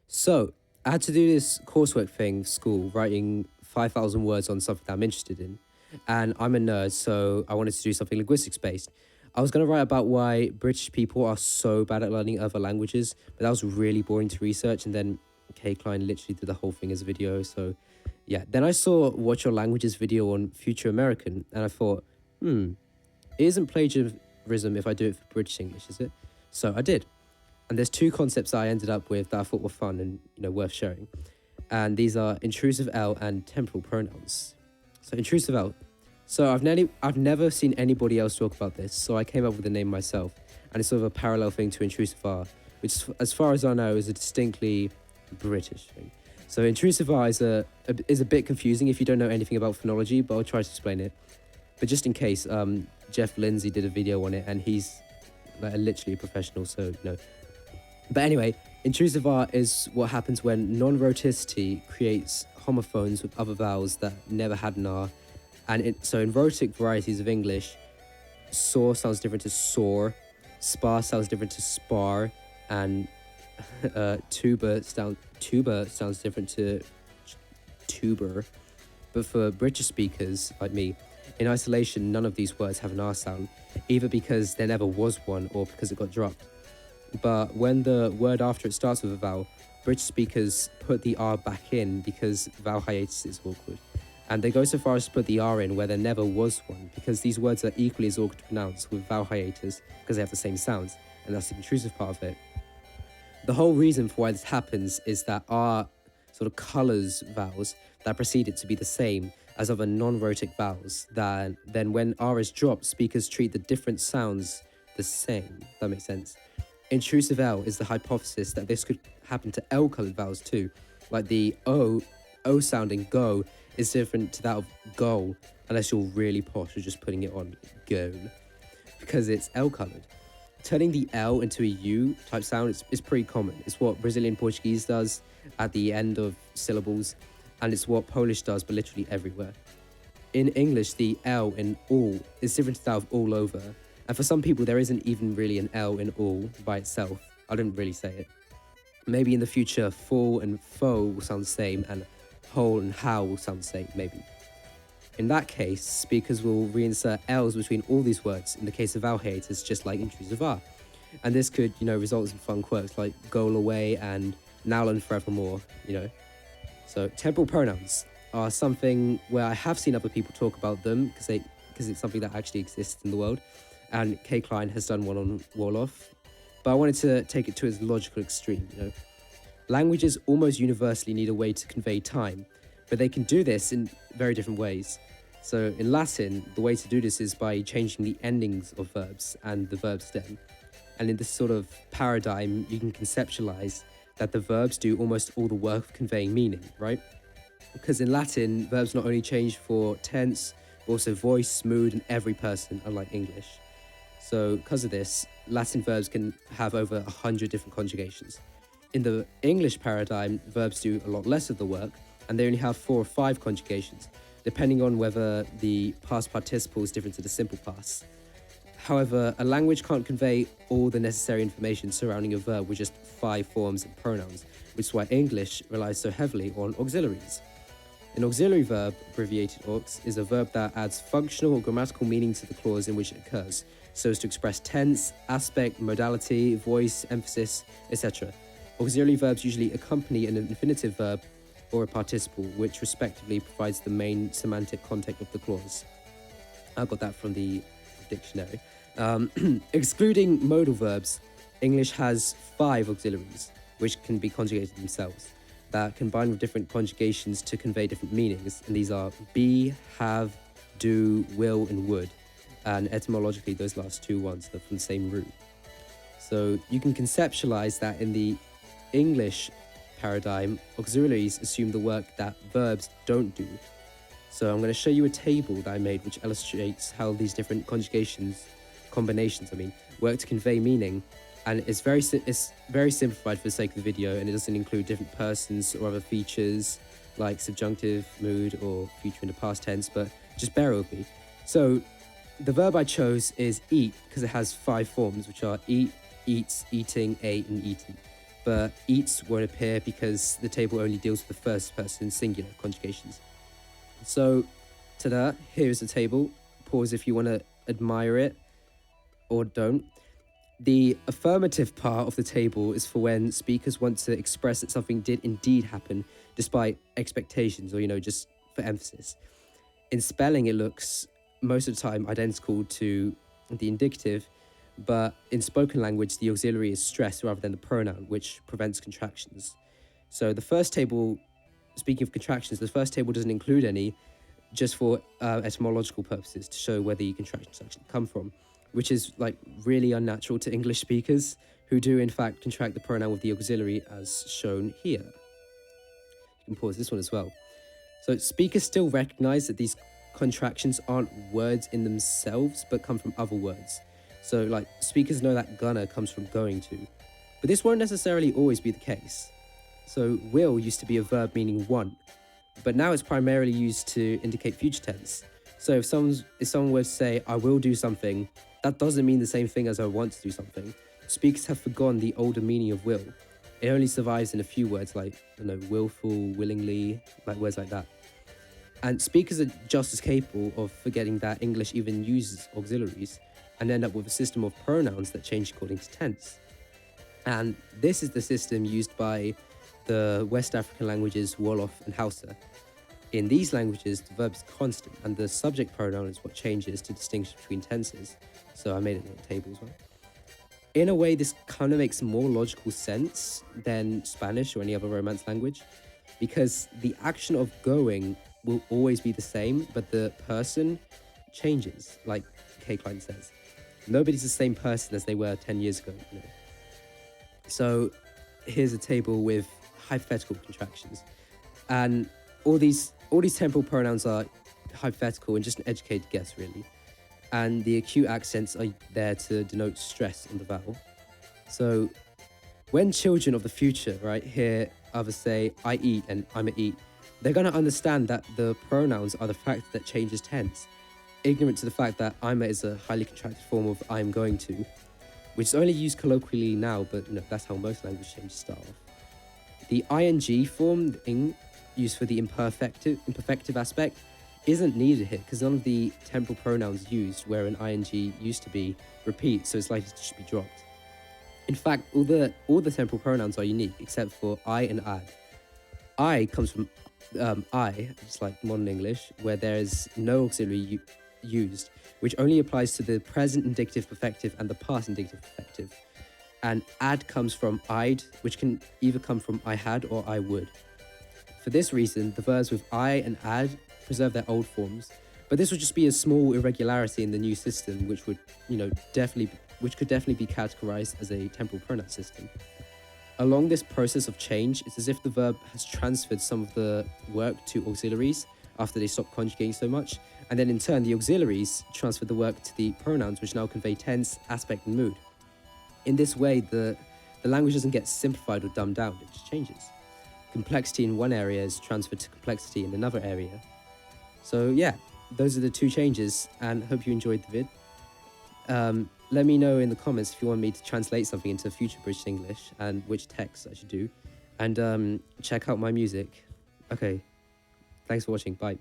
So, I had to do this coursework thing for school, writing 5,000 words on something that I'm interested in. And I'm a nerd, so I wanted to do something linguistics based. I was going to write about why British people are so bad at learning other languages, but that was really boring to research. And then Kay Klein literally did the whole thing as a video. So, yeah. Then I saw Watch Your Languages video on Future American, and I thought, it isn't plagiarism if I do it for British English, is it? So I did. And there's two concepts that I ended up with that I thought were fun and worth sharing. And these are intrusive L and temporal pronouns. So intrusive L. So I've never seen anybody else talk about this, so I came up with the name myself. And it's sort of a parallel thing to intrusive R, which as far as I know is a distinctly British thing. So intrusive R is a bit confusing if you don't know anything about phonology, but I'll try to explain it. But just in case, Jeff Lindsay did a video on it, and he's literally a professional, so But anyway, intrusive R is what happens when non-rhoticity creates homophones with other vowels that never had an R. And so in rhotic varieties of English, saw sounds different to soar, spar sounds different to spar, and tuber sounds different to tuber. But for British speakers like me, in isolation, none of these words have an R sound, either because there never was one or because it got dropped. But when the word after it starts with a vowel, British speakers put the R back in because vowel hiatus is awkward. And they go so far as to put the R in where there never was one, because these words are equally as awkward to pronounce with vowel hiatus because they have the same sounds, and that's the intrusive part of it. The whole reason for why this happens is that R sort of colours vowels that precede it to be the same as other non-rhotic vowels. Then when R is dropped, speakers treat the different sounds the same. If that makes sense. Intrusive L is the hypothesis that this could happen to L-coloured vowels too, like the O sounding go is different to that of goal, unless you're really posh or just putting it on goal, because it's L-coloured. Turning the L into a U type sound is pretty common. It's what Brazilian Portuguese does at the end of syllables, and it's what Polish does, but literally everywhere. In English, the L in all is different to that of all over. And for some people, there isn't even really an L in all by itself. I didn't really say it. Maybe in the future, full and faux will sound the same, and whole and how will sound the same, maybe. In that case, speakers will reinsert L's between all these words in the case of vowel hiatus, just like intrusive R. And this could, result in fun quirks like go away and now and forevermore, So temporal pronouns are something where I have seen other people talk about them because it's something that actually exists in the world. And Kay Klein has done one on Wolof, but I wanted to take it to its logical extreme, Languages almost universally need a way to convey time, but they can do this in very different ways. So in Latin, the way to do this is by changing the endings of verbs and the verb stem. And in this sort of paradigm, you can conceptualize that the verbs do almost all the work of conveying meaning, right? Because in Latin, verbs not only change for tense, but also voice, mood, and every person, unlike English. So because of this, Latin verbs can have over 100 different conjugations. In the English paradigm, verbs do a lot less of the work, and they only have 4 or 5 conjugations, depending on whether the past participle is different to the simple past. However, a language can't convey all the necessary information surrounding a verb with just 5 forms and pronouns, which is why English relies so heavily on auxiliaries. An auxiliary verb, abbreviated aux, is a verb that adds functional or grammatical meaning to the clause in which it occurs, so as to express tense, aspect, modality, voice, emphasis, etc. Auxiliary verbs usually accompany an infinitive verb or a participle, which respectively provides the main semantic content of the clause. I got that from the dictionary. Excluding modal verbs, English has 5 auxiliaries, which can be conjugated themselves, that combine with different conjugations to convey different meanings, and these are be, have, do, will, and would. And etymologically, those last 2 ones are from the same root. So you can conceptualize that in the English paradigm, auxiliaries assume the work that verbs don't do. So I'm going to show you a table that I made which illustrates how these different combinations, work to convey meaning. And it's very simplified for the sake of the video, and it doesn't include different persons or other features like subjunctive, mood, or future in the past tense, but just bear with me. So the verb I chose is eat because it has 5 forms, which are eat, eats, eating, ate, and eaten. but eats won't appear because the table only deals with the first person singular conjugations. So, ta-da, here's the table. Pause if you want to admire it or don't. The affirmative part of the table is for when speakers want to express that something did indeed happen despite expectations or, just for emphasis. In spelling, it looks most of the time identical to the indicative, but in spoken language, the auxiliary is stressed rather than the pronoun, which prevents contractions. So the first table, speaking of contractions, the first table doesn't include any, just for etymological purposes to show where the contractions actually come from, which is really unnatural to English speakers who do in fact contract the pronoun with the auxiliary as shown here. You can pause this one as well. So speakers still recognize that these contractions aren't words in themselves, but come from other words. So speakers know that gonna comes from going to, but this won't necessarily always be the case. So will used to be a verb meaning want, but now it's primarily used to indicate future tense. So if someone were to say, I will do something, that doesn't mean the same thing as I want to do something. Speakers have forgone the older meaning of will. It only survives in a few words willful, willingly, words like that. And speakers are just as capable of forgetting that English even uses auxiliaries and end up with a system of pronouns that change according to tense. And this is the system used by the West African languages Wolof and Hausa. In these languages, the verb is constant and the subject pronoun is what changes to distinguish between tenses. So I made it in the table as well. In a way, this kind of makes more logical sense than Spanish or any other Romance language, because the action of going will always be the same, but the person changes, like Kay Klein says. Nobody's the same person as they were 10 years ago. So here's a table with hypothetical contractions. And all these temporal pronouns are hypothetical and just an educated guess, really. And the acute accents are there to denote stress on the vowel. So when children of the future, hear others say, I eat and I'm a eat, they're going to understand that the pronouns are the factor that changes tense, ignorant to the fact that I'm a is a highly contracted form of I'm going to, which is only used colloquially now, but that's how most language changes start off. The ing form, the ing, used for the imperfective aspect, isn't needed here because none of the temporal pronouns used where an ing used to be repeat, so it's likely to just be dropped. In fact, all the temporal pronouns are unique except for I and ad. I comes from I, just like modern English, where there is no auxiliary used, which only applies to the present indicative perfective and the past indicative perfective. And ad comes from I'd, which can either come from I had or I would. For this reason, the verbs with I and ad preserve their old forms, but this would just be a small irregularity in the new system, which could definitely be categorized as a temporal pronoun system. Along this process of change, it's as if the verb has transferred some of the work to auxiliaries after they stop conjugating so much, and then in turn the auxiliaries transfer the work to the pronouns, which now convey tense, aspect, and mood. In this way, the language doesn't get simplified or dumbed down, it just changes. Complexity in one area is transferred to complexity in another area. So yeah, those are the two changes, and hope you enjoyed the vid. Let me know in the comments if you want me to translate something into future British English and which text I should do. And check out my music. Okay, thanks for watching, bye.